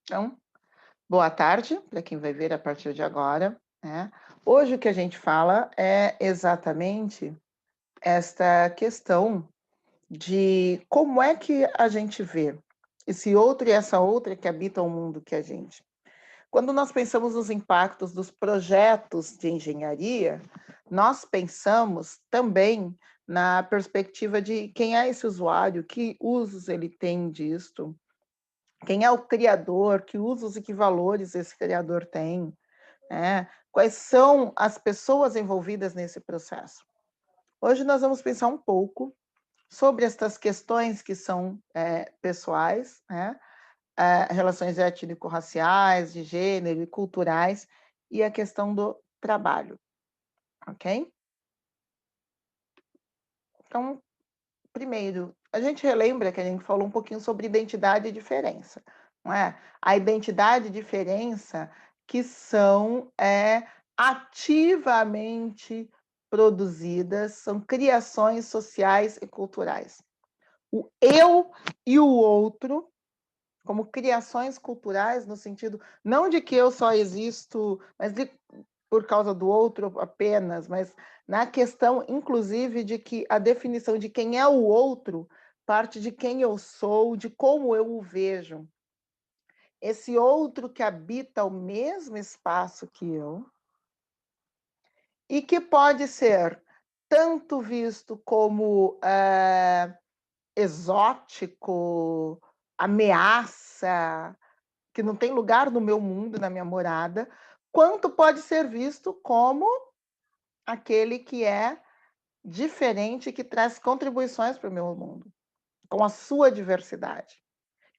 Então, boa tarde para quem vai ver a partir de agora, né. Hoje o que a gente fala é exatamente esta questão de como é que a gente vê esse outro e essa outra que habitam o mundo que a gente. Quando nós pensamos nos impactos dos projetos de engenharia, nós pensamos também na perspectiva de quem é esse usuário, que usos ele tem disto, quem é o criador, que usos e que valores esse criador tem, né? Quais são as pessoas envolvidas nesse processo. Hoje nós vamos pensar um pouco sobre estas questões que são pessoais, né? Relações étnico-raciais, de gênero e culturais, e a questão do trabalho, ok? Então, primeiro, a gente relembra que a gente falou um pouquinho sobre identidade e diferença, não é? A identidade e diferença que são ativamente produzidas, são criações sociais e culturais. O eu e o outro, como criações culturais, no sentido não de que eu só existo, mas por causa do outro apenas, mas na questão, inclusive, de que a definição de quem é o outro parte de quem eu sou, de como eu o vejo. Esse outro que habita o mesmo espaço que eu e que pode ser tanto visto como exótico, ameaça, que não tem lugar no meu mundo, na minha morada, quanto pode ser visto como aquele que é diferente, que traz contribuições para o meu mundo, com a sua diversidade.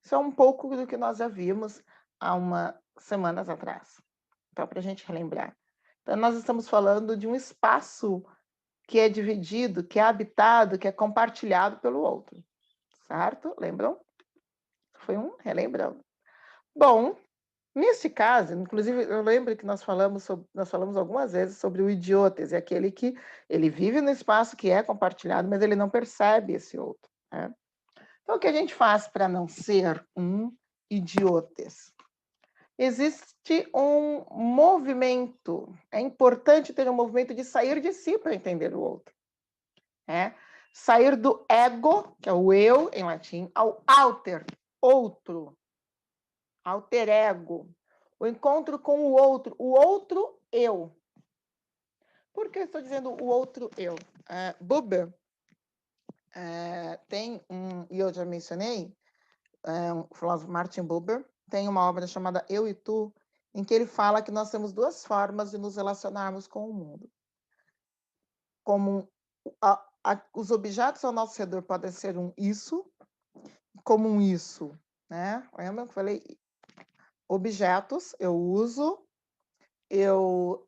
Isso é um pouco do que nós já vimos há umas semanas atrás, então, para a gente relembrar. Então, nós estamos falando de um espaço que é dividido, que é habitado, que é compartilhado pelo outro, certo? Lembram? Foi um relembrando. Bom, nesse caso, inclusive, eu lembro que nós falamos algumas vezes sobre o idiotes, é aquele que ele vive no espaço que é compartilhado, mas ele não percebe esse outro, né? Então, o que a gente faz para não ser um idiotes? Existe um movimento, é importante ter um movimento de sair de si para entender o outro, né? Sair do ego, que é o eu em latim, ao alter, outro, alter ego, o encontro com o outro eu. Por que eu estou dizendo o outro eu? Buber tem e eu já mencionei, o filósofo Martin Buber tem uma obra chamada Eu e Tu, em que ele fala que nós temos duas formas de nos relacionarmos com o mundo. Como os objetos ao nosso redor podem ser um isso, como um isso, né? Lembra que eu falei? Objetos eu uso, eu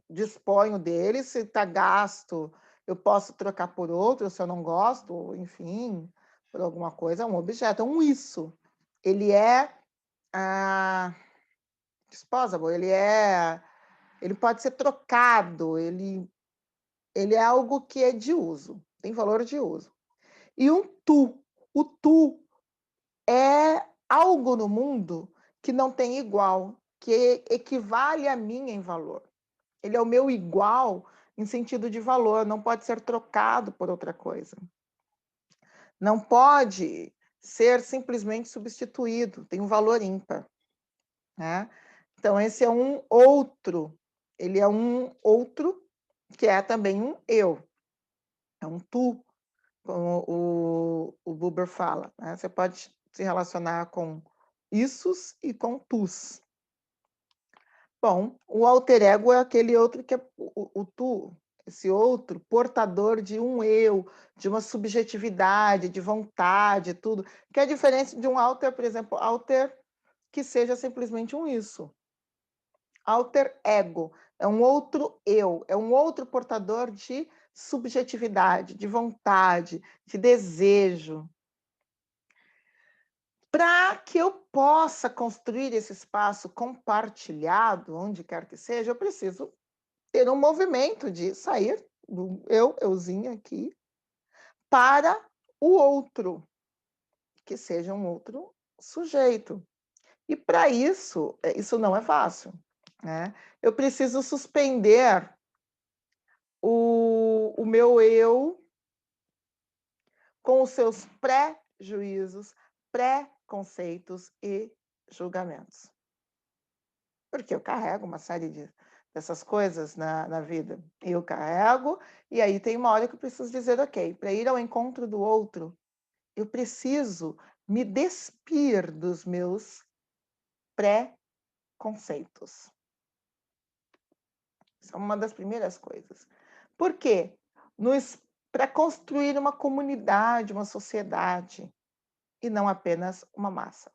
disponho deles, se está gasto, eu posso trocar por outro, se eu não gosto, enfim, por alguma coisa, é um objeto, é um isso. Ele é disposable, ele pode ser trocado, ele é algo que é de uso, tem valor de uso. E o tu é algo no mundo que não tem igual, que equivale a mim em valor. Ele é o meu igual em sentido de valor, não pode ser trocado por outra coisa. Não pode ser simplesmente substituído, tem um valor ímpar, né? Então, esse é um outro, ele é um outro que é também um eu, é um tu, como o Buber fala, né? Você pode se relacionar com issos e com tus. Bom, o alter ego é aquele outro que é o tu, esse outro portador de um eu, de uma subjetividade, de vontade, tudo, que é diferente de um alter, por exemplo, alter que seja simplesmente um isso. Alter ego é um outro eu, é um outro portador de subjetividade, de vontade, de desejo. Para que eu possa construir esse espaço compartilhado, onde quer que seja, eu preciso ter um movimento de sair do euzinho aqui, para o outro, que seja um outro sujeito. E para isso, isso não é fácil, né? Eu preciso suspender o meu eu com os seus pré-juízos, pré-conceitos e julgamentos. Porque eu carrego uma série dessas coisas na vida. Eu carrego, e aí tem uma hora que eu preciso dizer, ok, para ir ao encontro do outro, eu preciso me despir dos meus pré-conceitos. Isso é uma das primeiras coisas. Por quê? Para construir uma comunidade, uma sociedade, e não apenas uma massa.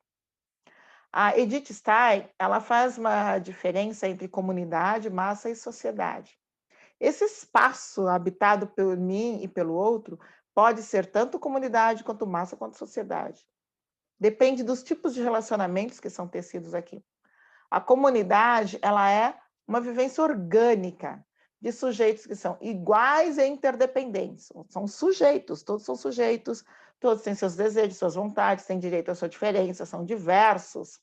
A Edith Stein, ela faz uma diferença entre comunidade, massa e sociedade. Esse espaço habitado por mim e pelo outro pode ser tanto comunidade, quanto massa, quanto sociedade. Depende dos tipos de relacionamentos que são tecidos aqui. A comunidade, ela é uma vivência orgânica de sujeitos que são iguais e interdependentes. São sujeitos, todos têm seus desejos, suas vontades, têm direito à sua diferença, são diversos,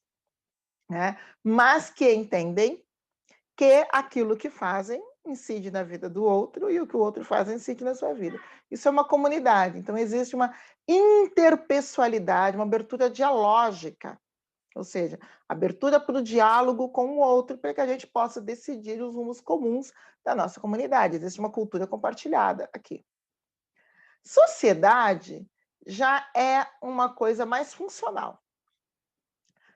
né? Mas que entendem que aquilo que fazem incide na vida do outro e o que o outro faz incide na sua vida. Isso é uma comunidade. Então, existe uma interpessoalidade, uma abertura dialógica, ou seja, abertura para o diálogo com o outro, para que a gente possa decidir os rumos comuns da nossa comunidade. Existe uma cultura compartilhada aqui. Sociedade já é uma coisa mais funcional.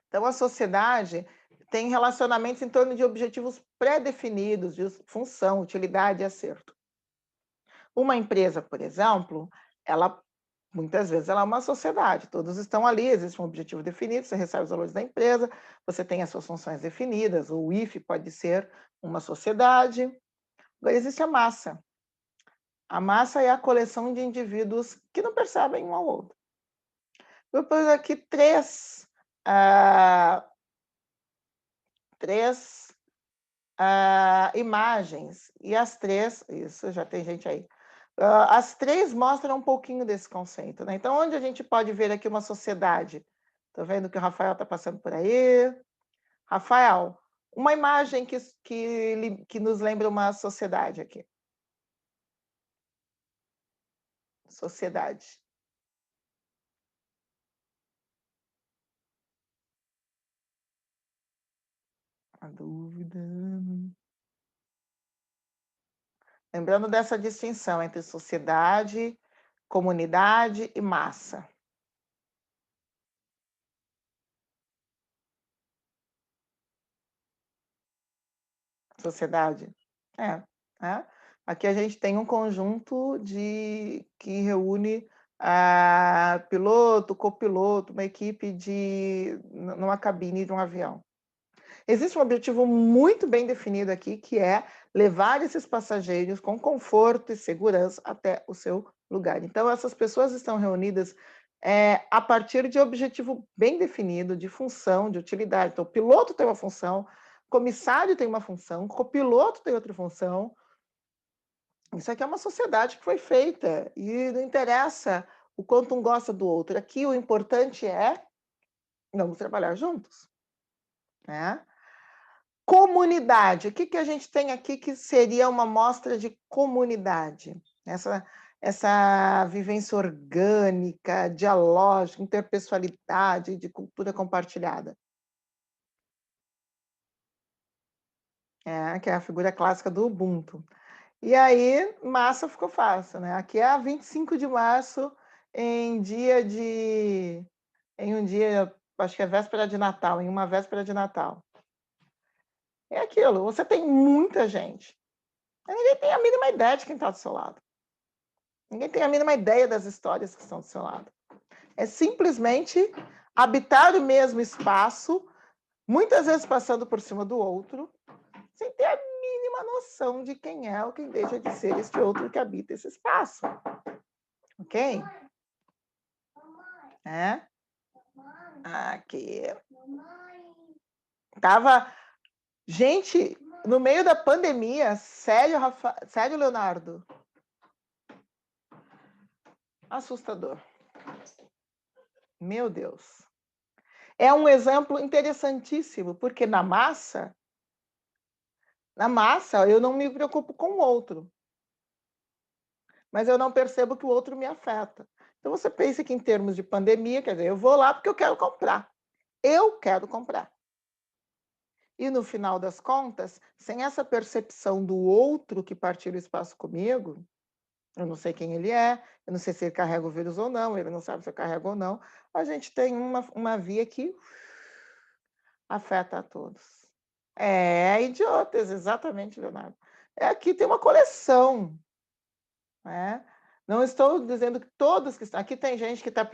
Então, a sociedade tem relacionamentos em torno de objetivos pré-definidos, de função, utilidade e acerto. Uma empresa, por exemplo, muitas vezes ela é uma sociedade, todos estão ali, existe um objetivo definido, você recebe os valores da empresa, você tem as suas funções definidas, o IF pode ser uma sociedade. Agora existe a massa. A massa é a coleção de indivíduos que não percebem um ao outro. Eu pus aqui três imagens, e as três, isso, já tem gente aí, as três mostram um pouquinho desse conceito, né? Então, onde a gente pode ver aqui uma sociedade? Estou vendo que o Rafael está passando por aí. Rafael, uma imagem que nos lembra uma sociedade aqui. Sociedade. A dúvida. Lembrando dessa distinção entre sociedade, comunidade e massa. Sociedade. É. Aqui a gente tem um conjunto que reúne piloto, copiloto, uma equipe numa cabine de um avião. Existe um objetivo muito bem definido aqui, que é levar esses passageiros com conforto e segurança até o seu lugar. Então, essas pessoas estão reunidas a partir de objetivo bem definido, de função, de utilidade. Então, o piloto tem uma função, o comissário tem uma função, o copiloto tem outra função. Isso aqui é uma sociedade que foi feita e não interessa o quanto um gosta do outro. Aqui o importante é vamos trabalhar juntos, né? Comunidade. O que a gente tem aqui que seria uma mostra de comunidade? Essa vivência orgânica, dialógica, interpessoalidade, de cultura compartilhada. Que é a figura clássica do Ubuntu. E aí, massa ficou fácil, né? Aqui é a 25 de março, em um dia, acho que é véspera de Natal, em uma véspera de Natal. É aquilo, você tem muita gente. Ninguém tem a mínima ideia de quem está do seu lado. Ninguém tem a mínima ideia das histórias que estão do seu lado. É simplesmente habitar o mesmo espaço, muitas vezes passando por cima do outro, sem ter a mínima noção de quem é ou quem deixa de ser este outro que habita esse espaço. Ok? Aqui. Tava... Gente, no meio da pandemia, sério, Leonardo? Assustador. Meu Deus. É um exemplo interessantíssimo, porque na massa eu não me preocupo com o outro, mas eu não percebo que o outro me afeta. Então você pensa que em termos de pandemia, quer dizer, eu vou lá porque eu quero comprar. Eu quero comprar. E no final das contas, sem essa percepção do outro que partilha o espaço comigo, eu não sei quem ele é, eu não sei se ele carrega o vírus ou não, ele não sabe se eu carrego ou não, a gente tem uma via que afeta a todos. É, idiotas, exatamente, Leonardo. Aqui tem uma coleção, né? Não estou dizendo que todos que estão... Aqui tem gente que está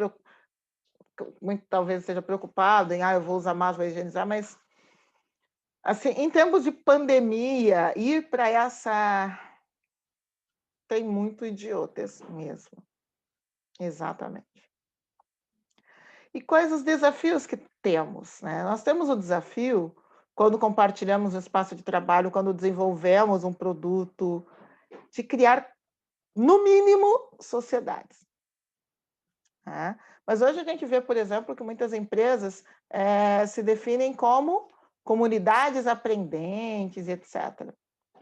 muito talvez seja preocupado em, eu vou usar máscara, vou higienizar, mas assim, em tempos de pandemia, ir para essa... Tem muito idiotas mesmo. Exatamente. E quais os desafios que temos, né? Nós temos o desafio, quando compartilhamos o espaço de trabalho, quando desenvolvemos um produto, de criar, no mínimo, sociedades. Né? Mas hoje a gente vê, por exemplo, que muitas empresas se definem como comunidades aprendentes, etc.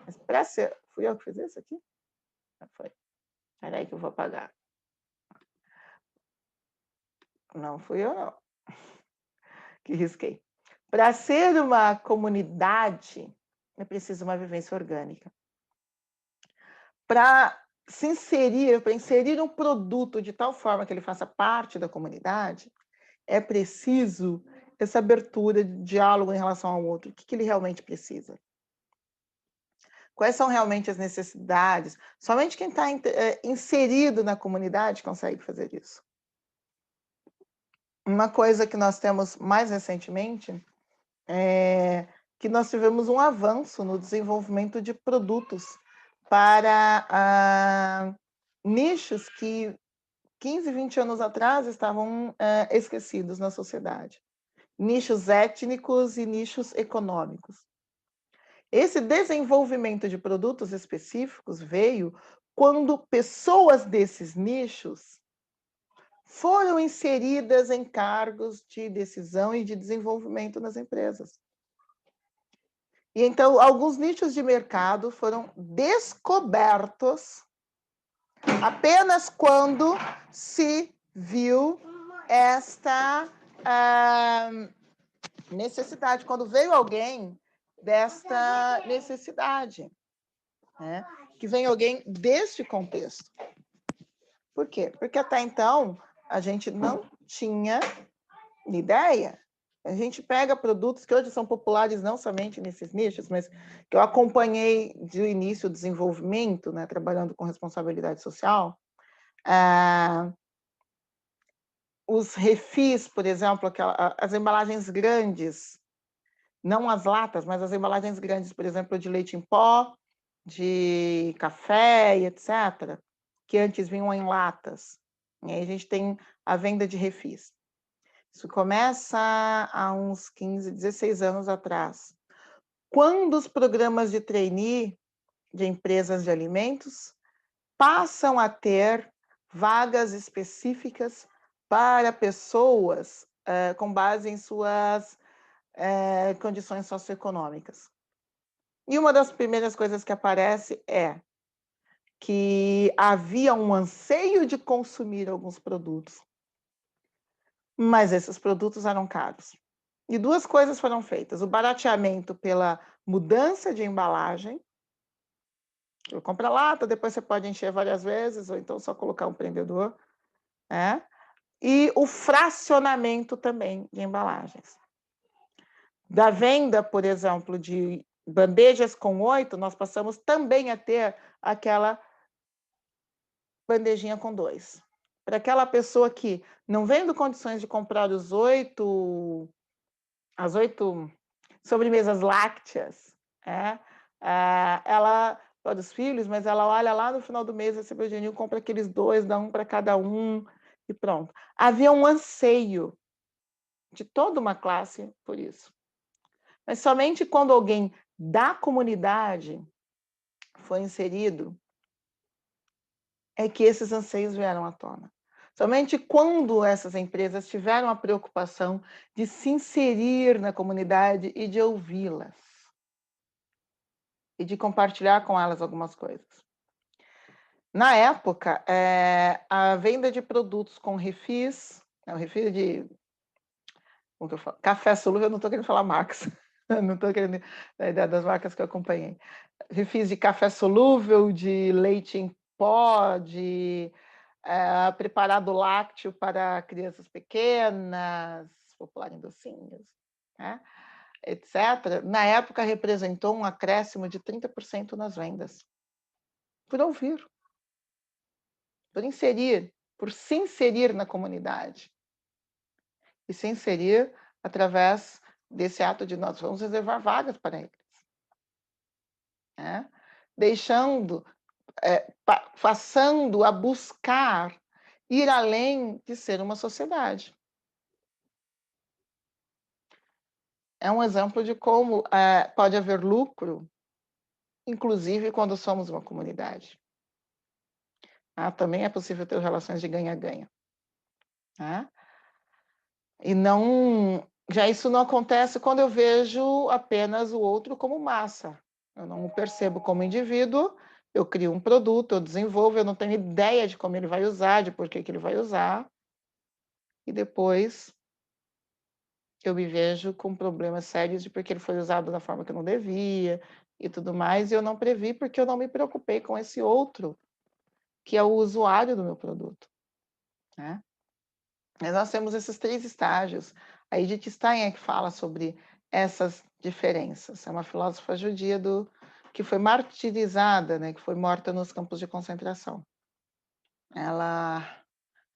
Mas para ser... Fui eu que fiz isso aqui? Não foi. Espera aí que eu vou apagar. Não fui eu, não. Que risquei. Para ser uma comunidade, é preciso uma vivência orgânica. Para inserir um produto de tal forma que ele faça parte da comunidade, é preciso essa abertura de diálogo em relação ao outro. O que ele realmente precisa? Quais são realmente as necessidades? Somente quem está inserido na comunidade consegue fazer isso. Uma coisa que nós temos mais recentemente é que nós tivemos um avanço no desenvolvimento de produtos para nichos que 15, 20 anos atrás estavam esquecidos na sociedade. Nichos étnicos e nichos econômicos. Esse desenvolvimento de produtos específicos veio quando pessoas desses nichos foram inseridas em cargos de decisão e de desenvolvimento nas empresas. E então, alguns nichos de mercado foram descobertos apenas quando se viu esta necessidade, quando veio alguém desta necessidade, né? Que vem alguém deste contexto. Por quê? Porque até então a gente não tinha ideia. A gente pega produtos que hoje são populares não somente nesses nichos, mas que eu acompanhei do início do desenvolvimento, né, trabalhando com responsabilidade social. Os refis, por exemplo, as embalagens grandes, não as latas, mas as embalagens grandes, por exemplo, de leite em pó, de café e etc., que antes vinham em latas. E aí a gente tem a venda de refis. Isso começa há uns 15, 16 anos atrás. Quando os programas de trainee de empresas de alimentos passam a ter vagas específicas para pessoas com base em suas condições socioeconômicas. E uma das primeiras coisas que aparece é que havia um anseio de consumir alguns produtos, mas esses produtos eram caros. E duas coisas foram feitas: o barateamento pela mudança de embalagem. Eu compro a lata, depois você pode encher várias vezes, ou então só colocar um prendedor, né? E o fracionamento também de embalagens. Da venda, por exemplo, de bandejas com 8, nós passamos também a ter aquela bandejinha com 2. Para aquela pessoa que, não vendo condições de comprar as 8 sobremesas lácteas, ela, para os filhos, mas ela olha lá no final do mês, recebe o dinheiro, compra aqueles 2, dá um para cada um e pronto. Havia um anseio de toda uma classe por isso. Mas somente quando alguém da comunidade foi inserido é que esses anseios vieram à tona. Somente quando essas empresas tiveram a preocupação de se inserir na comunidade e de ouvi-las, e de compartilhar com elas algumas coisas. Na época, a venda de produtos com refis, o refil de como que eu falo? Café solúvel, eu não estou querendo falar marcas, não estou querendo dar ideia das marcas que eu acompanhei. Refis de café solúvel, de leite em pó, de preparado lácteo para crianças pequenas, popular em docinhos, né, etc. Na época, representou um acréscimo de 30% nas vendas. Por ouvir, por inserir, por se inserir na comunidade. E se inserir através desse ato de nós vamos reservar vagas para eles. Né? Deixando, passando a buscar ir além de ser uma sociedade. É um exemplo de como pode haver lucro, inclusive quando somos uma comunidade. Também é possível ter relações de ganha-ganha. Né? E não, já isso não acontece quando eu vejo apenas o outro como massa. Eu não o percebo como indivíduo, eu crio um produto, eu desenvolvo, eu não tenho ideia de como ele vai usar, de por que ele vai usar. E depois eu me vejo com problemas sérios de porque ele foi usado da forma que eu não devia e tudo mais, e eu não previ porque eu não me preocupei com esse outro, que é o usuário do meu produto. Né? Mas nós temos esses 3 estágios. A Edith Stein é que fala sobre essas diferenças. É uma filósofa judia que foi martirizada, né, que foi morta nos campos de concentração. A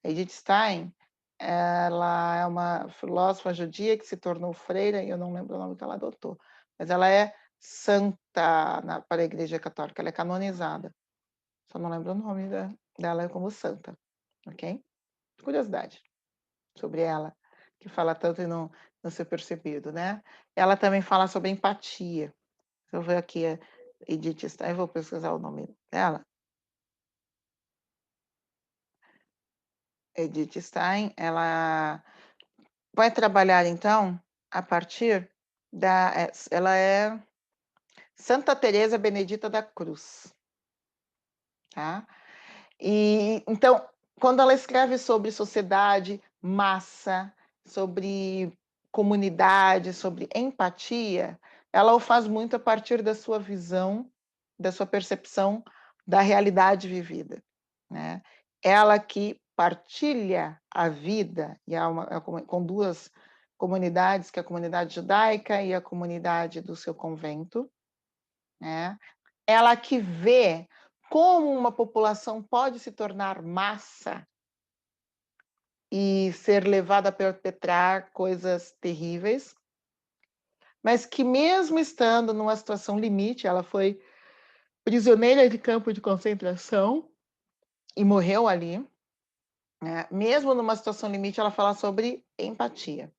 Edith Stein, ela é uma filósofa judia que se tornou freira, e eu não lembro o nome que ela adotou, mas ela é santa para a Igreja Católica, ela é canonizada. Só não lembro o nome dela como santa, ok? Curiosidade sobre ela, que fala tanto e não ser percebido, né? Ela também fala sobre empatia. Eu vou aqui a Edith Stein, vou pesquisar o nome dela. Edith Stein, ela vai trabalhar, então, a partir ela é Santa Teresa Benedita da Cruz, tá? E, então, quando ela escreve sobre sociedade, massa, sobre comunidade, sobre empatia, ela o faz muito a partir da sua visão, da sua percepção da realidade vivida, né? Ela que partilha a vida, e com 2 comunidades, que é a comunidade judaica e a comunidade do seu convento, né? Ela que vê como uma população pode se tornar massa e ser levada a perpetrar coisas terríveis, mas que mesmo estando numa situação limite, ela foi prisioneira de campo de concentração e morreu ali, né? Mesmo numa situação limite, ela fala sobre empatia.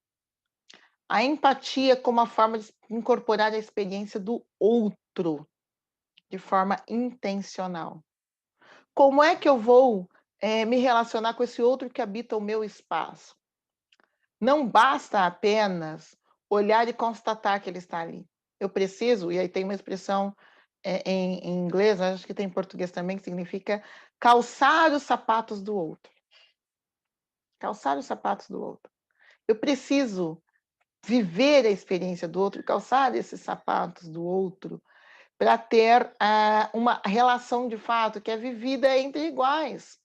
A empatia como uma forma de incorporar a experiência do outro de forma intencional. Como é que eu vou me relacionar com esse outro que habita o meu espaço? Não basta apenas olhar e constatar que ele está ali. Eu preciso, e aí tem uma expressão em inglês, acho que tem em português também, que significa calçar os sapatos do outro. Calçar os sapatos do outro. Eu preciso viver a experiência do outro, calçar esses sapatos do outro, para ter uma relação de fato que é vivida entre iguais.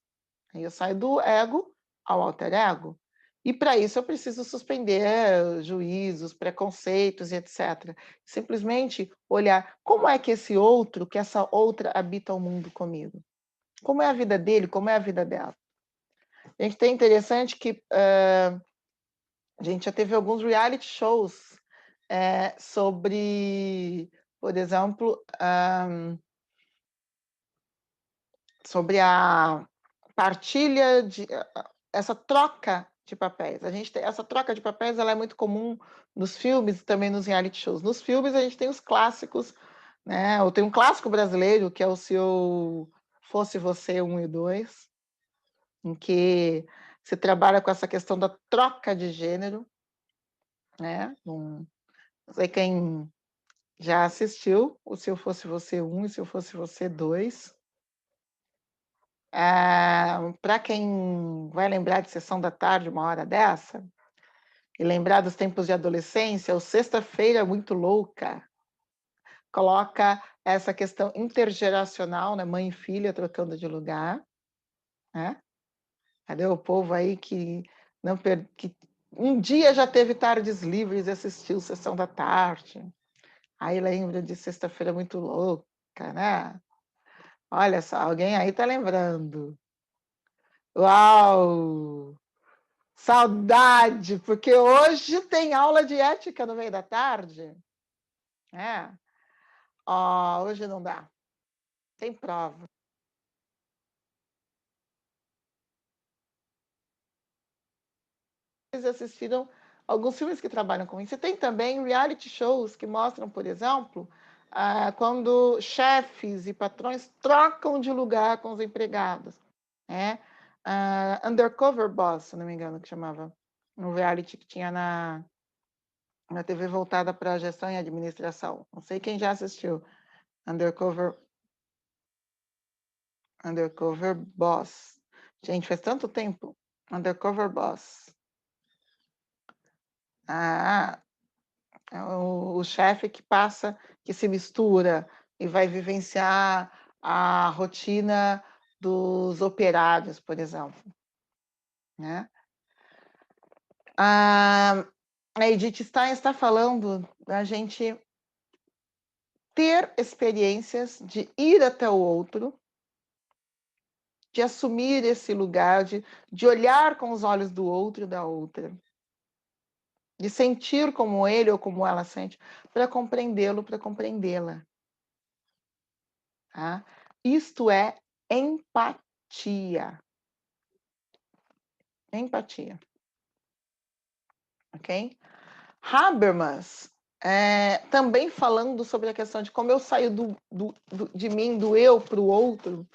Aí eu saio do ego ao alter ego. E para isso eu preciso suspender juízos, preconceitos e etc. Simplesmente olhar como é que esse outro, que essa outra habita o mundo comigo. Como é a vida dele, como é a vida dela. A gente tem interessante que a gente já teve alguns reality shows sobre, por exemplo, sobre a partilha de essa troca de papéis. A gente tem essa troca de papéis, ela é muito comum nos filmes e também nos reality shows. Nos filmes a gente tem os clássicos, né? Ou tem um clássico brasileiro que é o seu Fosse Você 1 e 2, em que se trabalha com essa questão da troca de gênero, né? Não sei quem já assistiu o Se Eu Fosse Você 1 e Se Eu Fosse Você 2. Para quem vai lembrar de Sessão da Tarde, uma hora dessa, e lembrar dos tempos de adolescência, o Sexta-feira Muito Louca coloca essa questão intergeracional, né? Mãe e filha trocando de lugar, né? Cadê o povo aí que não que um dia já teve tardes livres e assistiu Sessão da Tarde? Aí lembra de Sexta-feira Muito Louca, né? Olha só, alguém aí tá lembrando. Uau! Saudade, porque hoje tem aula de ética no meio da tarde. É. Ó, hoje não dá. Tem prova. Vocês assistiram alguns filmes que trabalham com isso. Você tem também reality shows que mostram, por exemplo, quando chefes e patrões trocam de lugar com os empregados. Né? Undercover Boss, se não me engano, que chamava. Um reality que tinha na TV voltada para gestão e administração. Não sei quem já assistiu. Undercover Boss. Gente, faz tanto tempo. Undercover Boss. É o chefe que passa, que se mistura e vai vivenciar a rotina dos operários, por exemplo. Né? A Edith Stein está falando da gente ter experiências de ir até o outro, de assumir esse lugar, de olhar com os olhos do outro e da outra, de sentir como ele ou como ela sente, para compreendê-lo, para compreendê-la. Tá? Isto é empatia. Empatia. Ok? Habermas, também falando sobre a questão de como eu saio de mim, do eu para o outro,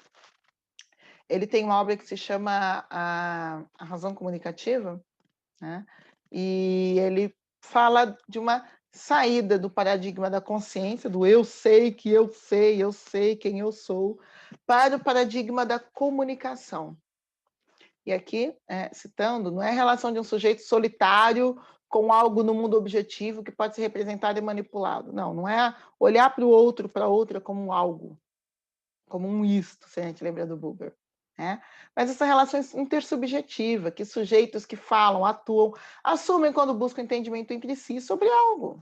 ele tem uma obra que se chama A Razão Comunicativa, né? E ele fala de uma saída do paradigma da consciência, do eu sei que eu sei quem eu sou, para o paradigma da comunicação. E aqui, citando, não é a relação de um sujeito solitário com algo no mundo objetivo que pode ser representado e manipulado. Não, não é olhar para o outro, para a outra como um algo, como um isto, se a gente lembra do Buber. Né? Mas essa relação intersubjetiva, que sujeitos que falam, atuam, assumem quando buscam entendimento entre si sobre algo.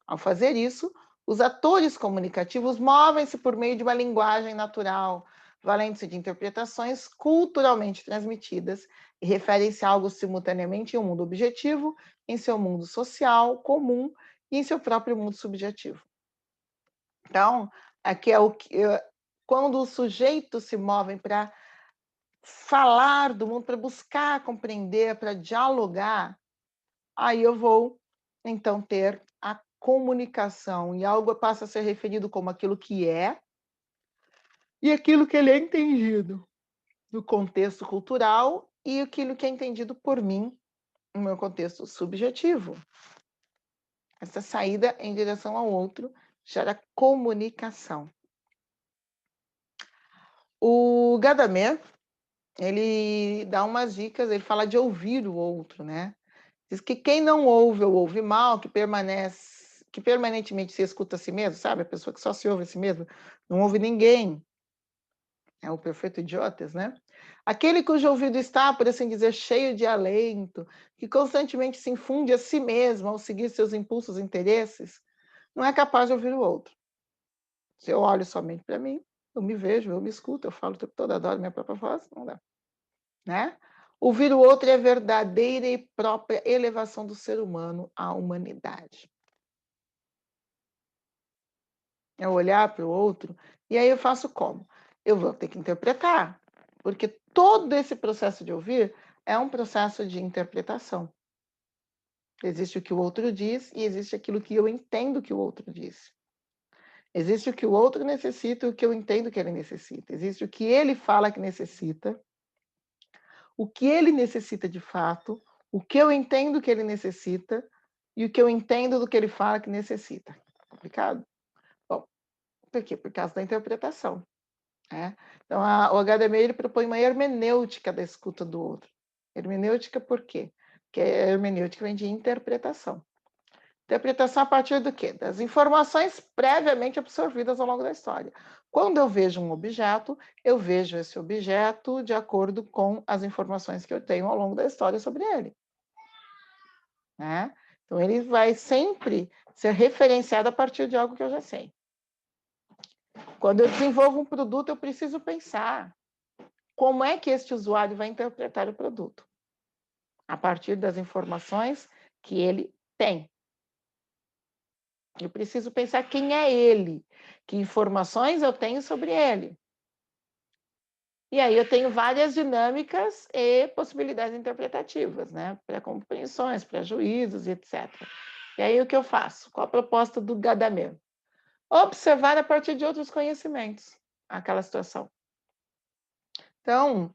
Ao fazer isso, os atores comunicativos movem-se por meio de uma linguagem natural, valendo-se de interpretações culturalmente transmitidas e referem-se a algo simultaneamente em um mundo objetivo, em seu mundo social, comum e em seu próprio mundo subjetivo. Então, aqui é o que quando os sujeitos se movem para falar do mundo, para buscar compreender, para dialogar, aí eu vou, então, ter a comunicação, e algo passa a ser referido como aquilo que é e aquilo que ele é entendido no contexto cultural e aquilo que é entendido por mim no meu contexto subjetivo. Essa saída em direção ao outro gera comunicação. O Gadamer, ele dá umas dicas, ele fala de ouvir o outro, né? Diz que quem não ouve ou ouve mal, que permanentemente se escuta a si mesmo, sabe? A pessoa que só se ouve a si mesmo, não ouve ninguém. É o perfeito idiotas, né? Aquele cujo ouvido está, por assim dizer, cheio de alento, que constantemente se infunde a si mesmo ao seguir seus impulsos e interesses, não é capaz de ouvir o outro. Se eu olho somente para mim, eu me vejo, eu me escuto, eu falo o tempo todo, adoro minha própria voz, não dá. Né? Ouvir o outro é a verdadeira e própria elevação do ser humano à humanidade. É olhar para o outro, e aí eu faço como? Eu vou ter que interpretar, porque todo esse processo de ouvir é um processo de interpretação. Existe o que o outro diz e existe aquilo que eu entendo que o outro diz. Existe o que o outro necessita e o que eu entendo que ele necessita. Existe o que ele fala que necessita, o que ele necessita de fato, o que eu entendo que ele necessita e o que eu entendo do que ele fala que necessita. Complicado? Bom, por quê? Por causa da interpretação, né? Então, o HDMI ele propõe uma hermenêutica da escuta do outro. Hermenêutica por quê? Porque a hermenêutica vem de interpretação. Interpretação a partir do quê? Das informações previamente absorvidas ao longo da história. Quando eu vejo um objeto, eu vejo esse objeto de acordo com as informações que eu tenho ao longo da história sobre ele, né? Então, ele vai sempre ser referenciado a partir de algo que eu já sei. Quando eu desenvolvo um produto, eu preciso pensar como é que este usuário vai interpretar o produto, a partir das informações que ele tem. Eu preciso pensar quem é ele, que informações eu tenho sobre ele. E aí eu tenho várias dinâmicas e possibilidades interpretativas, né? Pré-compreensões, pré-juízos e etc. E aí o que eu faço? Qual a proposta do Gadamer? Observar a partir de outros conhecimentos aquela situação. Então,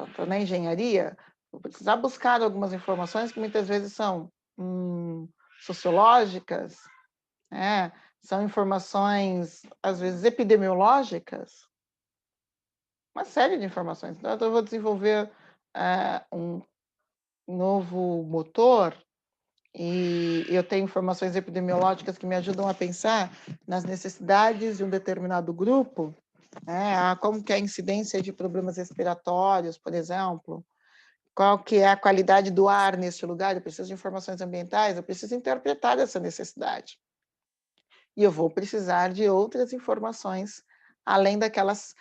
estou na engenharia, vou precisar buscar algumas informações que muitas vezes são sociológicas, né? São informações, às vezes, epidemiológicas, uma série de informações. Então, eu vou desenvolver um novo motor e eu tenho informações epidemiológicas que me ajudam a pensar nas necessidades de um determinado grupo, né? Como que é a incidência de problemas respiratórios, por exemplo, qual que é a qualidade do ar neste lugar, eu preciso de informações ambientais, eu preciso interpretar essa necessidade. E eu vou precisar de outras informações, além daquelas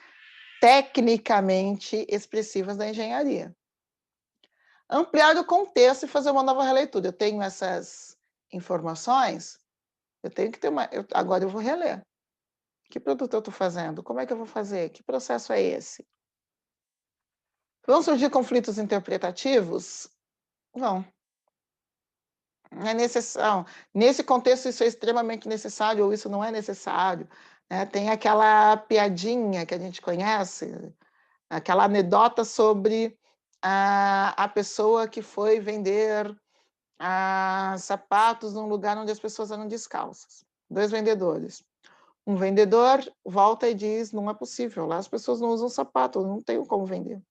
tecnicamente expressivas da engenharia. Ampliar o contexto e fazer uma nova releitura. Eu tenho essas informações, eu tenho que ter uma... agora eu vou reler. Que produto eu estou fazendo? Como é que eu vou fazer? Que processo é esse? Vão surgir conflitos interpretativos? Não. É necessário. Nesse contexto, isso é extremamente necessário ou isso não é necessário. Né? Tem aquela piadinha que a gente conhece, aquela anedota sobre a pessoa que foi vender sapatos num lugar onde as pessoas eram descalças. 2 vendedores. Um vendedor volta e diz, não é possível, lá as pessoas não usam sapato, não tenho como vender.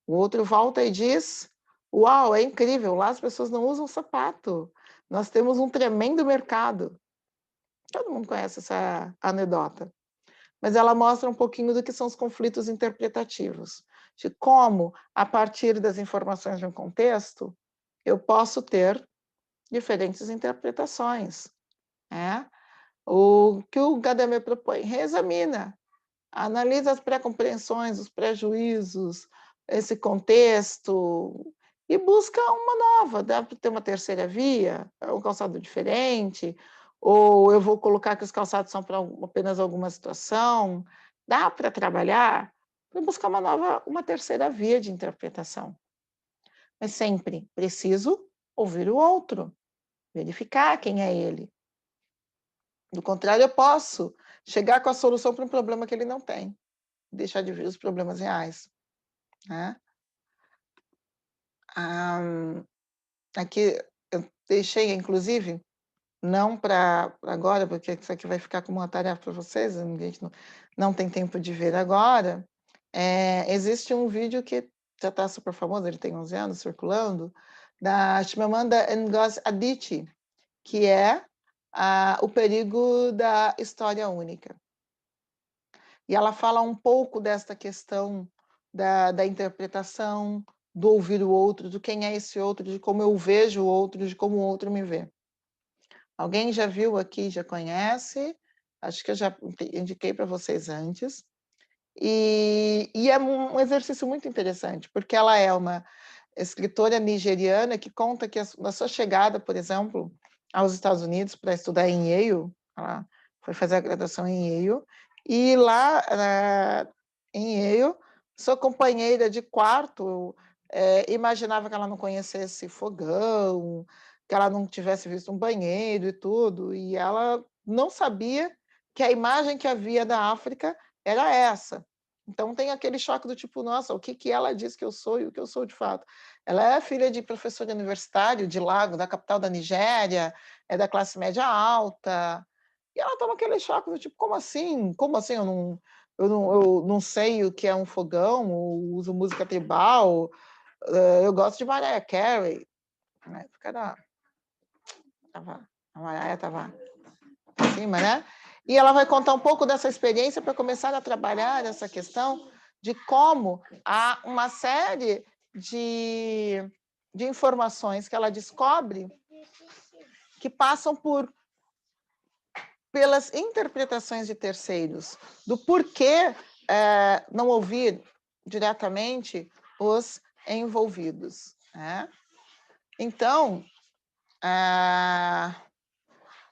O outro volta e diz, uau, é incrível, lá as pessoas não usam sapato, nós temos um tremendo mercado. Todo mundo conhece essa anedota. Mas ela mostra um pouquinho do que são os conflitos interpretativos, de como, a partir das informações de um contexto, eu posso ter diferentes interpretações. Né? O que o Gadamer propõe? Reexamina, analisa as pré-compreensões, os pré-juízos, esse contexto, e busca uma nova. Dá para ter uma terceira via, um calçado diferente, ou eu vou colocar que os calçados são para apenas alguma situação. Dá para trabalhar para buscar uma nova, uma terceira via de interpretação. Mas sempre preciso ouvir o outro, verificar quem é ele. Do contrário, eu posso chegar com a solução para um problema que ele não tem, deixar de ver os problemas reais. Né? Aqui eu deixei, inclusive, não para agora, porque isso aqui vai ficar como uma tarefa para vocês, a gente não tem tempo de ver agora. Existe um vídeo que já está super famoso, ele tem 11 anos, circulando, da Chimamanda Ngozi Adichie, que é o perigo da história única. E ela fala um pouco desta questão da interpretação, do ouvir o outro, de quem é esse outro, de como eu vejo o outro, de como o outro me vê. Alguém já viu aqui, já conhece? Acho que eu já indiquei para vocês antes. E é um exercício muito interessante, porque ela é uma escritora nigeriana que conta que na sua chegada, por exemplo, aos Estados Unidos para estudar em Yale, ela foi fazer a graduação em Yale, e lá em Yale, sua companheira de quarto imaginava que ela não conhecesse fogão, que ela não tivesse visto um banheiro e tudo, e ela não sabia que a imagem que havia da África era essa. Então tem aquele choque do tipo: "Nossa, o que que ela diz que eu sou e o que eu sou de fato?". Ela é filha de professor universitário de Lagos, da capital da Nigéria, é da classe média alta, e ela toma aquele choque do tipo: "Como assim? Como assim eu não sei o que é um fogão, ou uso música tribal, eu gosto de Mariah Carey", na época a Mariah estava em cima, né. E ela vai contar um pouco dessa experiência para começar a trabalhar essa questão de como há uma série de de informações que ela descobre que passam pelas interpretações de terceiros, do porquê, não ouvir diretamente os envolvidos, né. Então,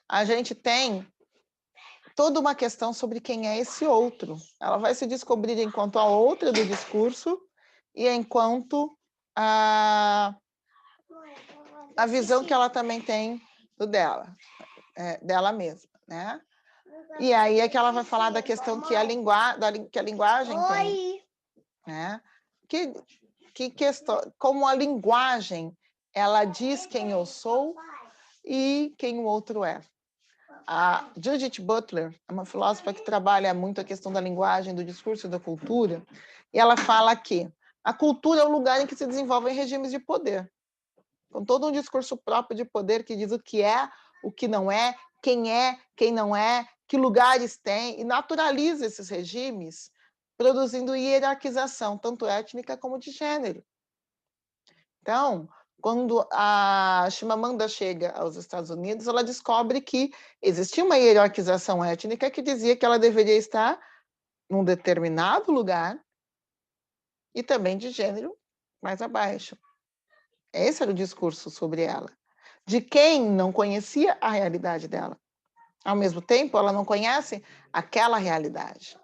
a gente tem toda uma questão sobre quem é esse outro. Ela vai se descobrir enquanto a outra do discurso e enquanto a a visão que ela também tem do dela, dela mesma, né. E aí é que ela vai falar da questão que que a linguagem tem, né. Que como a linguagem, ela diz quem eu sou e quem o outro é. A Judith Butler é uma filósofa que trabalha muito a questão da linguagem, do discurso e da cultura, e ela fala que a cultura é o lugar em que se desenvolvem regimes de poder, com todo um discurso próprio de poder que diz o que não é, quem não é, que lugares tem, e naturaliza esses regimes, produzindo hierarquização, tanto étnica como de gênero. Então, quando a Chimamanda chega aos Estados Unidos, ela descobre que existia uma hierarquização étnica que dizia que ela deveria estar num determinado lugar e também de gênero mais abaixo. Esse era o discurso sobre ela, de quem não conhecia a realidade dela. Ao mesmo tempo, ela não conhece aquela realidade.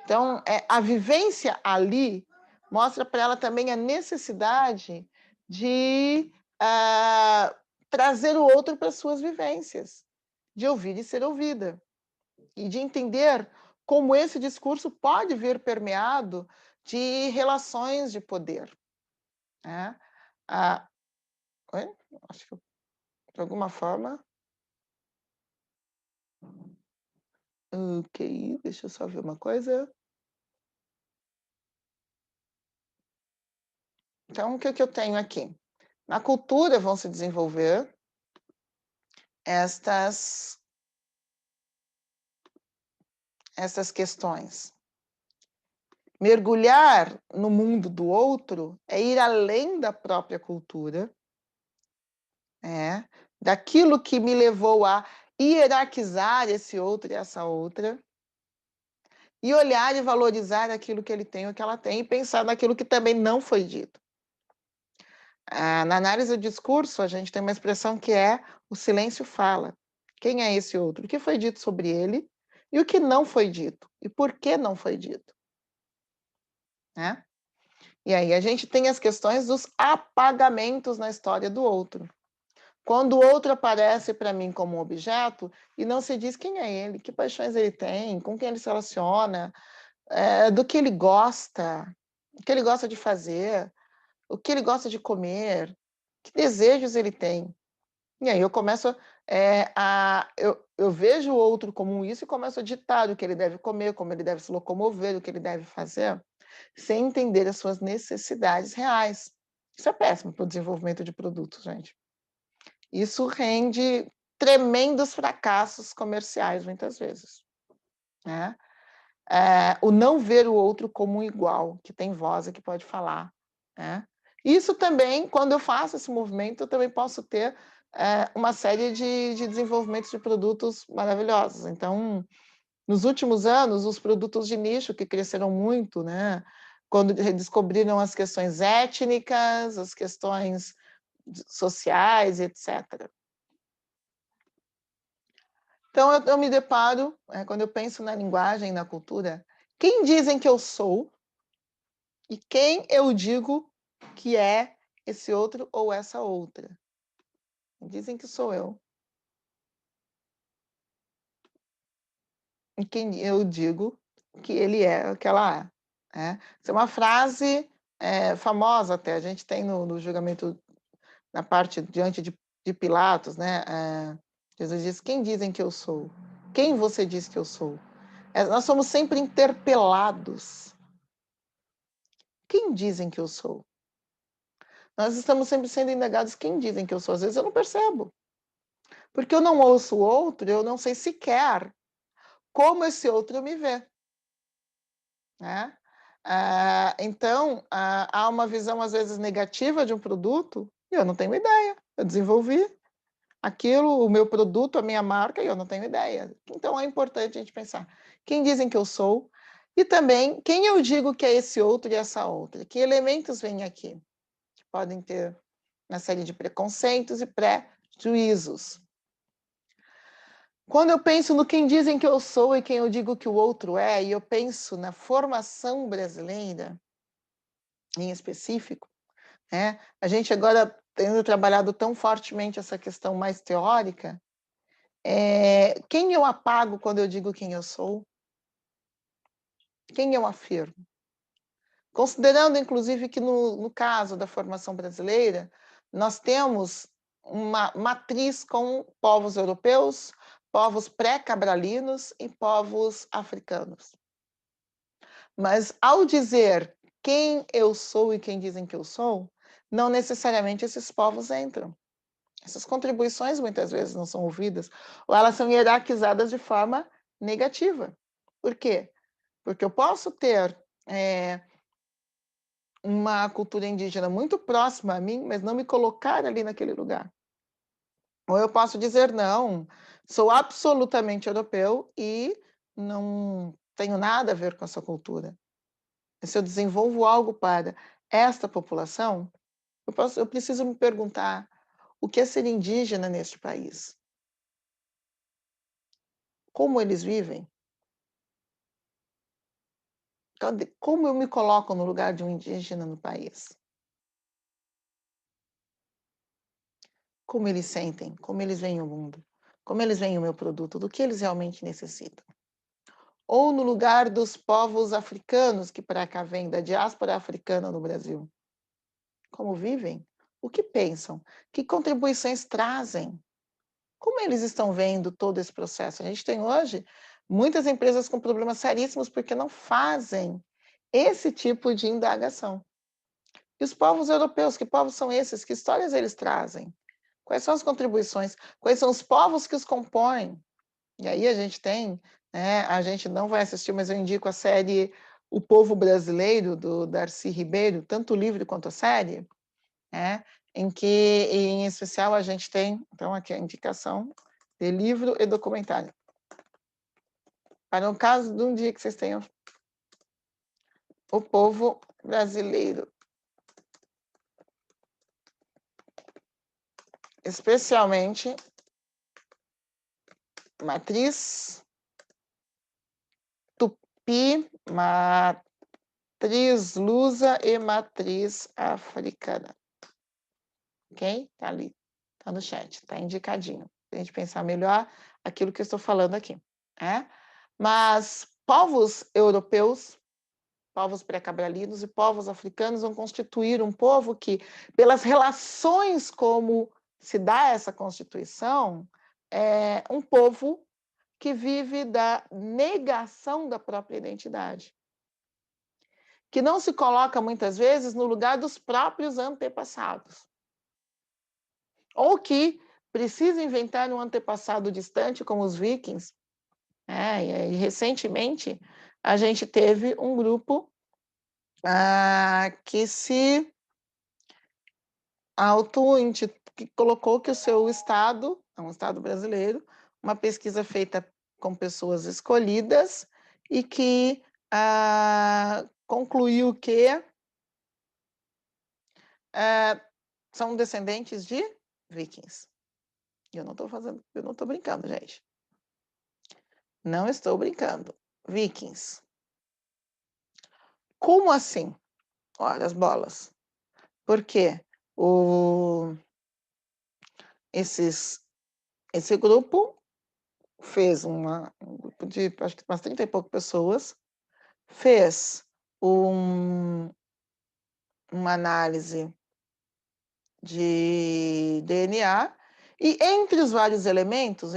Então, a vivência ali mostra para ela também a necessidade de trazer o outro para as suas vivências, de ouvir e ser ouvida, e de entender como esse discurso pode vir permeado de relações de poder, né? Ah, oi? Acho que de alguma forma. Ok, deixa eu só ver uma coisa. Então, o que que eu tenho aqui? Na cultura vão se desenvolver estas essas questões. Mergulhar no mundo do outro é ir além da própria cultura, daquilo que me levou a hierarquizar esse outro e essa outra, e olhar e valorizar aquilo que ele tem, o que ela tem, e pensar naquilo que também não foi dito. Na análise do discurso, a gente tem uma expressão que é o silêncio fala. Quem é esse outro? O que foi dito sobre ele e o que não foi dito? E por que não foi dito? Né? E aí a gente tem as questões dos apagamentos na história do outro. Quando o outro aparece para mim como um objeto e não se diz quem é ele, que paixões ele tem, com quem ele se relaciona, do que ele gosta, o que ele gosta de fazer, o que ele gosta de comer, que desejos ele tem. E aí eu começo eu vejo o outro como isso e começo a ditar o que ele deve comer, como ele deve se locomover, o que ele deve fazer, sem entender as suas necessidades reais. Isso é péssimo para o desenvolvimento de produtos, gente. Isso rende tremendos fracassos comerciais, muitas vezes, né. O não ver o outro como um igual, que tem voz e que pode falar, né. Isso também, quando eu faço esse movimento, eu também posso ter, uma série de desenvolvimentos de produtos maravilhosos. Então, nos últimos anos, os produtos de nicho que cresceram muito, né, quando redescobriram as questões étnicas, as questões sociais, etc. Então, eu me deparo, quando eu penso na linguagem, na cultura, quem dizem que eu sou e quem eu digo que é esse outro ou essa outra. Dizem que sou eu. E quem eu digo que ele é o que ela é. né? Isso é uma frase famosa até, a gente tem no julgamento, na parte diante de Pilatos, né? Jesus diz, quem dizem que eu sou? Quem você diz que eu sou? Nós somos sempre interpelados. Quem dizem que eu sou? Nós estamos sempre sendo indagados quem dizem que eu sou. Às vezes eu não percebo. Porque eu não ouço o outro, eu não sei sequer como esse outro me vê. Né? Então, há uma visão, às vezes, negativa de um produto e eu não tenho ideia. Eu desenvolvi aquilo, o meu produto, a minha marca, e eu não tenho ideia. Então, é importante a gente pensar quem dizem que eu sou e também quem eu digo que é esse outro e essa outra. Que elementos vêm aqui? Que podem ter uma série de preconceitos e pré-juízos. Quando eu penso no quem dizem que eu sou e quem eu digo que o outro é, e eu penso na formação brasileira, em específico, né? A gente agora tendo trabalhado tão fortemente essa questão mais teórica, quem eu apago quando eu digo quem eu sou? Quem eu afirmo? Considerando, inclusive, que no caso da formação brasileira, nós temos uma matriz com povos europeus, povos pré-cabralinos e povos africanos. Mas ao dizer quem eu sou e quem dizem que eu sou, não necessariamente esses povos entram. Essas contribuições muitas vezes não são ouvidas, ou elas são hierarquizadas de forma negativa. Por quê? Porque eu posso ter uma cultura indígena muito próxima a mim, mas não me colocar ali naquele lugar. Ou eu posso dizer, não, sou absolutamente europeu e não tenho nada a ver com essa cultura. Se eu desenvolvo algo para esta população, eu preciso me perguntar o que é ser indígena neste país? Como eles vivem? Como eu me coloco no lugar de um indígena no país? Como eles sentem? Como eles veem o mundo? Como eles veem o meu produto? Do que eles realmente necessitam? Ou no lugar dos povos africanos que para cá vêm, da diáspora africana no Brasil. Como vivem? O que pensam? Que contribuições trazem? Como eles estão vendo todo esse processo? A gente tem hoje muitas empresas com problemas seríssimos porque não fazem esse tipo de indagação. E os povos europeus, que povos são esses? Que histórias eles trazem? Quais são as contribuições? Quais são os povos que os compõem? E aí a gente tem, né, a gente não vai assistir, mas eu indico a série O Povo Brasileiro, do Darcy Ribeiro, tanto o livro quanto a série, né, em que, em especial, a gente tem, então, aqui a indicação de livro e documentário. Para o caso de um dia que vocês tenham O Povo Brasileiro. Especialmente matriz tupi, matriz lusa e matriz africana. Ok? Tá ali, tá no chat, tá indicadinho. Pra gente pensar melhor aquilo que eu estou falando aqui. Né? Mas povos europeus, povos pré-cabralinos e povos africanos vão constituir um povo que, pelas relações como se dá essa constituição, é um povo que vive da negação da própria identidade, que não se coloca muitas vezes no lugar dos próprios antepassados, ou que precisa inventar um antepassado distante, como os vikings. E recentemente a gente teve um grupo que se que colocou que o seu estado, é um estado brasileiro, uma pesquisa feita com pessoas escolhidas e que concluiu que são descendentes de vikings. Eu não estou brincando, gente. Não estou brincando. Vikings. Como assim? Olha as bolas. Por quê? Esse grupo fez um grupo de, acho que umas 30 e poucas pessoas, fez um uma análise de DNA, e entre os vários elementos,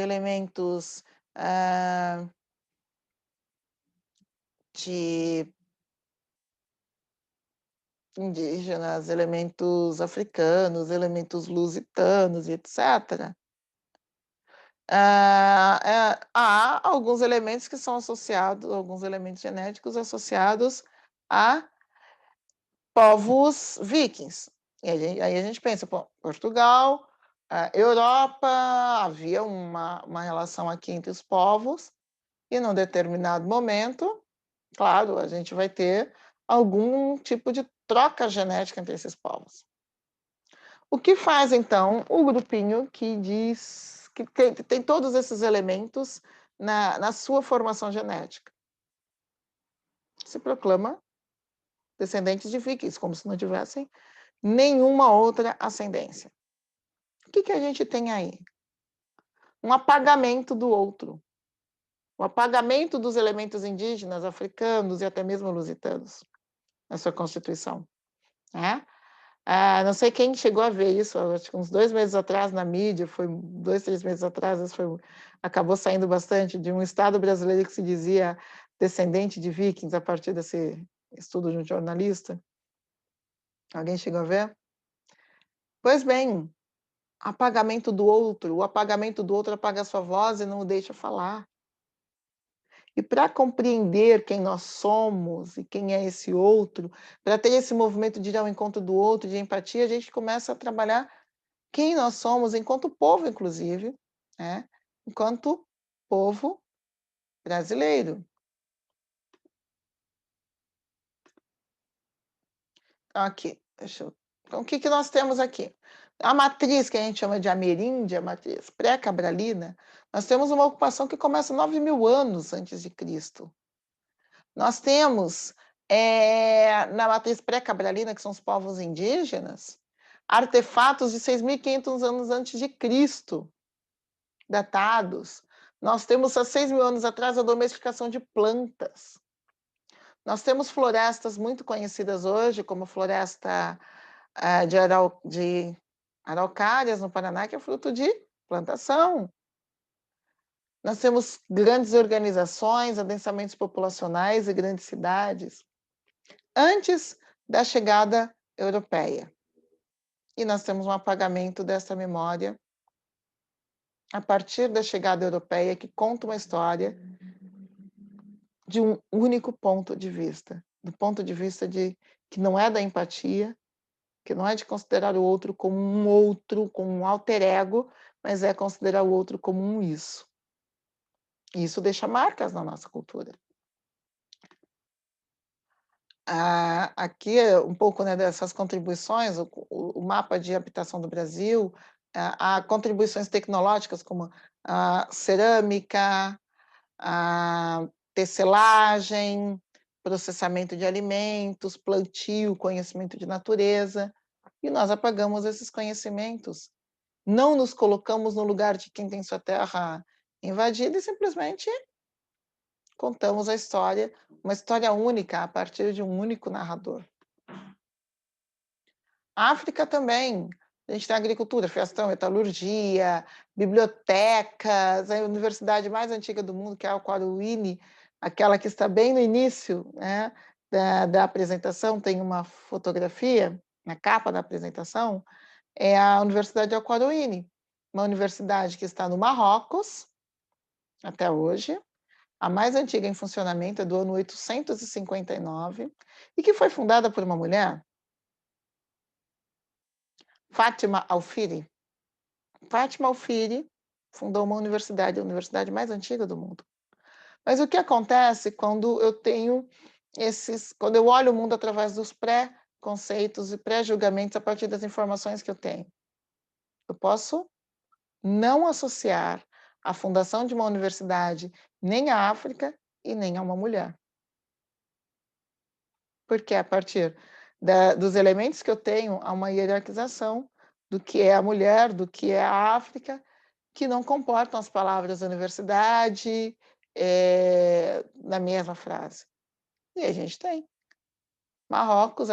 hã, de indígenas, elementos africanos, elementos lusitanos e etcétera, há alguns elementos que são associados, alguns elementos genéticos associados a povos vikings. E aí a gente pensa, pô, Portugal, Europa, havia uma relação aqui entre os povos, e num determinado momento, claro, a gente vai ter algum tipo de troca genética entre esses povos. O que faz, então, o grupinho que diz que tem todos esses elementos na sua formação genética? Se proclama descendentes de vikings, como se não tivessem nenhuma outra ascendência. O que a gente tem aí? Um apagamento do outro, o apagamento dos elementos indígenas, africanos e até mesmo lusitanos na sua constituição, né? Não sei quem chegou a ver isso, acho que uns 2 meses atrás na mídia, foi 2, 3 meses atrás, acabou saindo bastante, de um estado brasileiro que se dizia descendente de vikings, a partir desse estudo de um jornalista. Alguém chegou a ver? Pois bem, apagamento do outro, o apagamento do outro apaga a sua voz e não o deixa falar. E para compreender quem nós somos e quem é esse outro, para ter esse movimento de ir ao encontro do outro, de empatia, a gente começa a trabalhar quem nós somos enquanto povo, inclusive, né? Enquanto povo brasileiro. Então, aqui, deixa eu... Então, o que nós temos aqui? A matriz que a gente chama de ameríndia, a matriz pré-cabralina, nós temos uma ocupação que começa 9.000 anos antes de Cristo. Nós temos, na matriz pré-cabralina, que são os povos indígenas, artefatos de 6.500 anos antes de Cristo, datados. Nós temos, há 6.000 anos atrás, a domesticação de plantas. Nós temos florestas muito conhecidas hoje, como a floresta de araucárias, no Paraná, que é fruto de plantação. Nós temos grandes organizações, adensamentos populacionais e grandes cidades, antes da chegada europeia. E nós temos um apagamento dessa memória a partir da chegada europeia, que conta uma história de um único ponto de vista, do ponto de vista de que não é da empatia, que não é de considerar o outro como um outro, como um alter ego, mas é considerar o outro como um isso. E isso deixa marcas na nossa cultura. Aqui é um pouco, né, dessas contribuições, o mapa de habitação do Brasil, há contribuições tecnológicas como a cerâmica, a tecelagem, processamento de alimentos, plantio, conhecimento de natureza, e nós apagamos esses conhecimentos. Não nos colocamos no lugar de quem tem sua terra invadida e simplesmente contamos a história, uma história única, a partir de um único narrador. A África também. A gente tem agricultura, fiação, metalurgia, bibliotecas, a universidade mais antiga do mundo, que é a Alquaruíne, aquela que está bem no início, né, da apresentação, tem uma fotografia na capa da apresentação, é a Universidade de Alquaruíne, uma universidade que está no Marrocos, até hoje, a mais antiga em funcionamento é do ano 859, e que foi fundada por uma mulher, Fátima Alfiri. Fátima Alfiri fundou uma universidade, a universidade mais antiga do mundo. Mas o que acontece quando eu tenho quando eu olho o mundo através dos pré-conceitos e pré-julgamentos a partir das informações que eu tenho? Eu posso não associar a fundação de uma universidade nem à África e nem a uma mulher. Porque a partir dos elementos que eu tenho, há uma hierarquização do que é a mulher, do que é a África, que não comportam as palavras universidade na mesma frase. E a gente tem. Marrocos,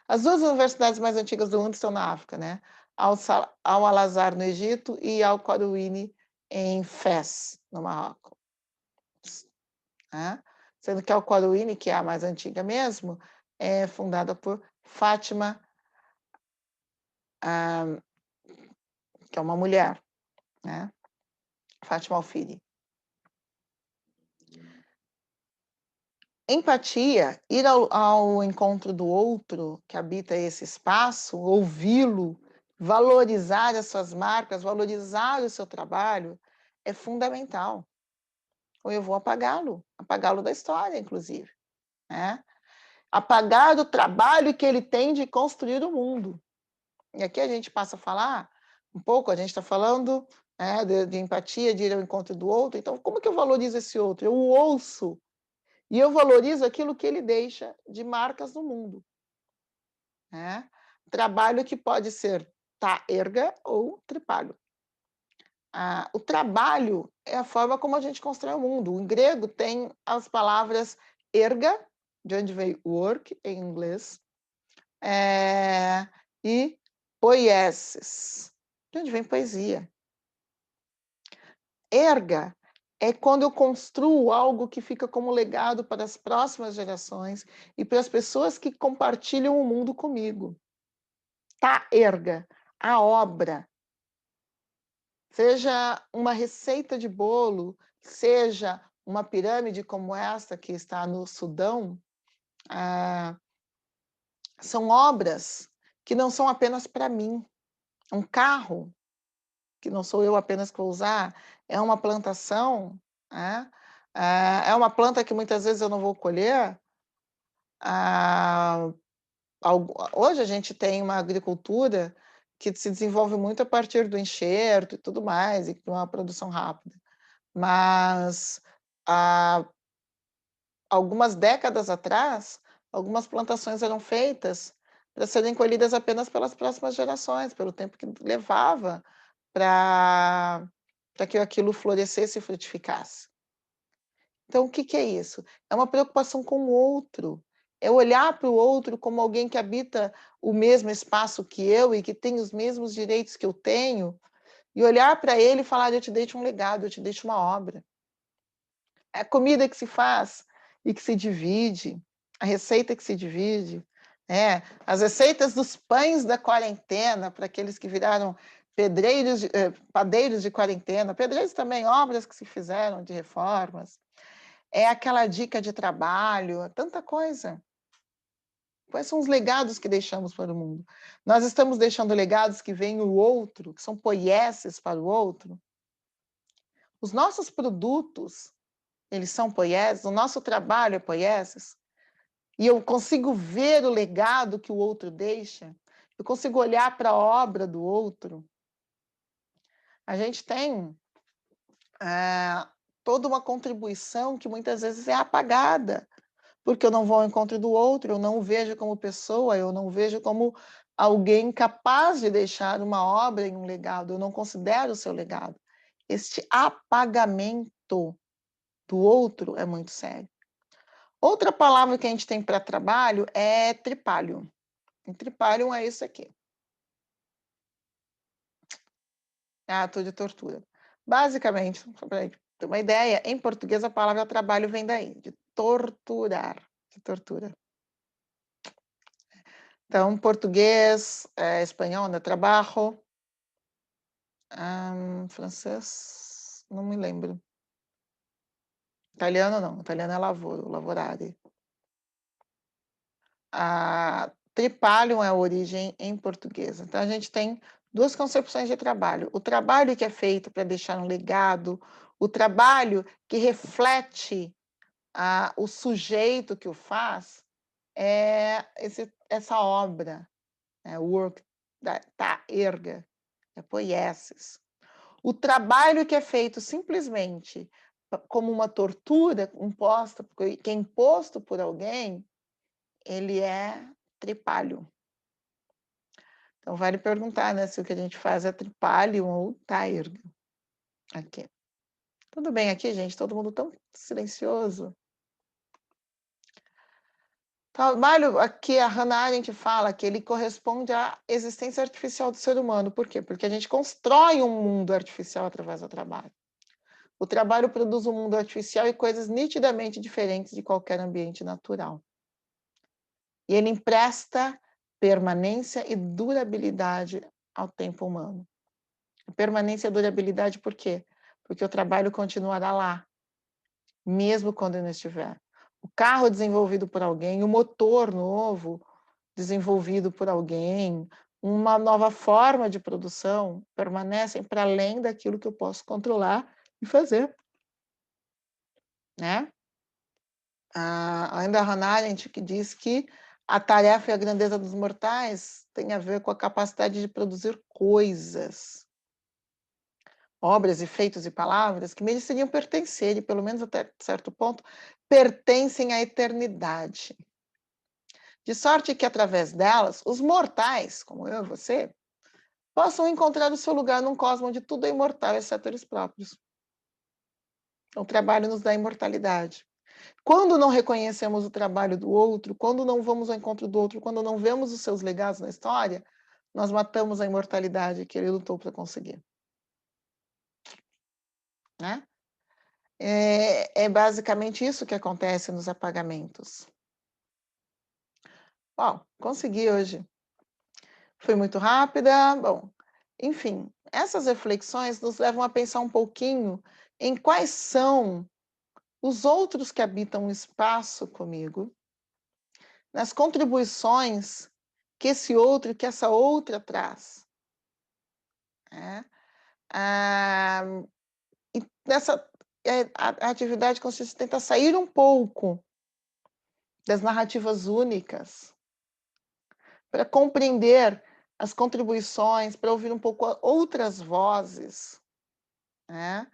as 2 universidades mais antigas do mundo estão na África, né, Al-Azhar no Egito e Al-Qarawiyni em Fez, no Marrocos, né. Sendo que Al-Qarawiyni, que é a mais antiga mesmo, é fundada por Fátima, ah, que é uma mulher, né, Fátima Al-Fili. Empatia, ir ao encontro do outro que habita esse espaço, ouvi-lo, valorizar as suas marcas, valorizar o seu trabalho, é fundamental. Ou eu vou apagá-lo da história, inclusive, né. Apagar o trabalho que ele tem de construir o mundo. E aqui a gente passa a falar um pouco, a gente está falando, né, de empatia, de ir ao encontro do outro, então como que eu valorizo esse outro? Eu o ouço, e eu valorizo aquilo que ele deixa de marcas no mundo, né. Trabalho que pode ser erga ou tripalho. O trabalho é a forma como a gente constrói o mundo. Em grego tem as palavras erga, de onde veio work em inglês, e poiesis, de onde vem poesia. Erga é quando eu construo algo que fica como legado para as próximas gerações e para as pessoas que compartilham o mundo comigo. Erga, a obra. Seja uma receita de bolo, seja uma pirâmide como esta que está no Sudão, são obras que não são apenas para mim. Um carro, que não sou eu apenas que vou usar, é uma plantação, né, é uma planta que muitas vezes eu não vou colher. Ah, hoje a gente tem uma agricultura que se desenvolve muito a partir do enxerto e tudo mais, e com uma produção rápida. Mas, há algumas décadas atrás, algumas plantações eram feitas para serem colhidas apenas pelas próximas gerações, pelo tempo que levava para que aquilo florescesse e frutificasse. Então, o que que é isso? É uma preocupação com o outro, é olhar para o outro como alguém que habita o mesmo espaço que eu e que tem os mesmos direitos que eu tenho, e olhar para ele e falar: "Eu te deixo um legado, eu te deixo uma obra". É a comida que se faz e que se divide, a receita que se divide, as receitas dos pães da quarentena para aqueles que viraram padeiros de quarentena, pedreiros também, obras que se fizeram de reformas, é aquela dica de trabalho, é tanta coisa. Quais são os legados que deixamos para o mundo? Nós estamos deixando legados que veem o outro, que são poieses para o outro? Os nossos produtos, eles são poieses, o nosso trabalho é poieses, e eu consigo ver o legado que o outro deixa, eu consigo olhar para a obra do outro. A gente tem toda uma contribuição que muitas vezes é apagada, porque eu não vou ao encontro do outro, eu não o vejo como pessoa, eu não o vejo como alguém capaz de deixar uma obra e um legado, eu não considero o seu legado. Este apagamento do outro é muito sério. Outra palavra que a gente tem para trabalho é tripalho. E tripalium é isso aqui. É ato de tortura. Basicamente, só para ter uma ideia, em português a palavra trabalho vem daí, de torturar, de tortura. Então, português, espanhol, né, trabajo, francês, não me lembro. Italiano não, italiano é lavoro, lavorare. Tripalium é a origem em português. Então, a gente tem duas concepções de trabalho. O trabalho que é feito para deixar um legado, o trabalho que reflete o sujeito que o faz, é essa obra, work, erga, é poiesis. O trabalho que é feito simplesmente como uma tortura imposta, que é imposto por alguém, ele é tripalho. Então vale perguntar, né, se o que a gente faz é tripalium ou taerga. Aqui. Tudo bem aqui, gente? Todo mundo tão silencioso. Trabalho aqui a Hannah Arendt fala que ele corresponde à existência artificial do ser humano. Por quê? Porque a gente constrói um mundo artificial através do trabalho. O trabalho produz um mundo artificial e coisas nitidamente diferentes de qualquer ambiente natural. E ele empresta permanência e durabilidade ao tempo humano. Permanência e durabilidade por quê? Porque o trabalho continuará lá, mesmo quando eu não estiver. O carro desenvolvido por alguém, o motor novo desenvolvido por alguém, uma nova forma de produção, permanecem para além daquilo que eu posso controlar e fazer, né? Ainda a Hannah Arendt que diz que a tarefa e a grandeza dos mortais tem a ver com a capacidade de produzir coisas, obras e feitos e palavras que mereceriam pertencer, e pelo menos até certo ponto, pertencem à eternidade. De sorte que, através delas, os mortais, como eu e você, possam encontrar o seu lugar num cosmos onde tudo é imortal, exceto eles próprios. O trabalho nos dá imortalidade. Quando não reconhecemos o trabalho do outro, quando não vamos ao encontro do outro, quando não vemos os seus legados na história, nós matamos a imortalidade que ele lutou para conseguir. Né? É basicamente isso que acontece nos apagamentos. Bom, consegui hoje. Foi muito rápida. Bom, enfim, essas reflexões nos levam a pensar um pouquinho em quais são os outros que habitam o espaço comigo, nas contribuições que esse outro, que essa outra traz. Né? E nessa a atividade consiste em tentar sair um pouco das narrativas únicas, para compreender as contribuições, para ouvir um pouco outras vozes, né?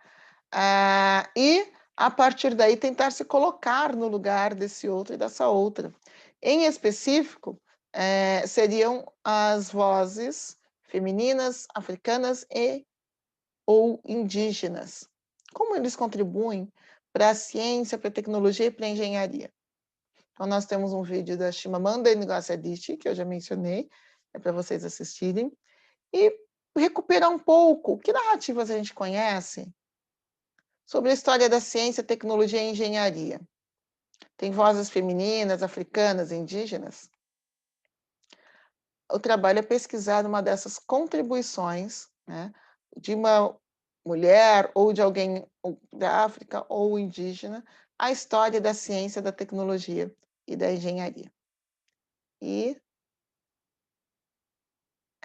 E, a partir daí, tentar se colocar no lugar desse outro e dessa outra. Em específico, seriam as vozes femininas, africanas e ou indígenas. Como eles contribuem para a ciência, para a tecnologia e para a engenharia. Então, nós temos um vídeo da Chimamanda Ngozi Adichie, que eu já mencionei, é para vocês assistirem, e recuperar um pouco que narrativas a gente conhece sobre a história da ciência, tecnologia e engenharia. Tem vozes femininas, africanas, indígenas. O trabalho é pesquisar uma dessas contribuições, né, de uma mulher ou de alguém da África ou indígena, à história da ciência, da tecnologia e da engenharia. E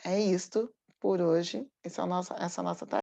é isto por hoje. Essa é a nossa tarefa.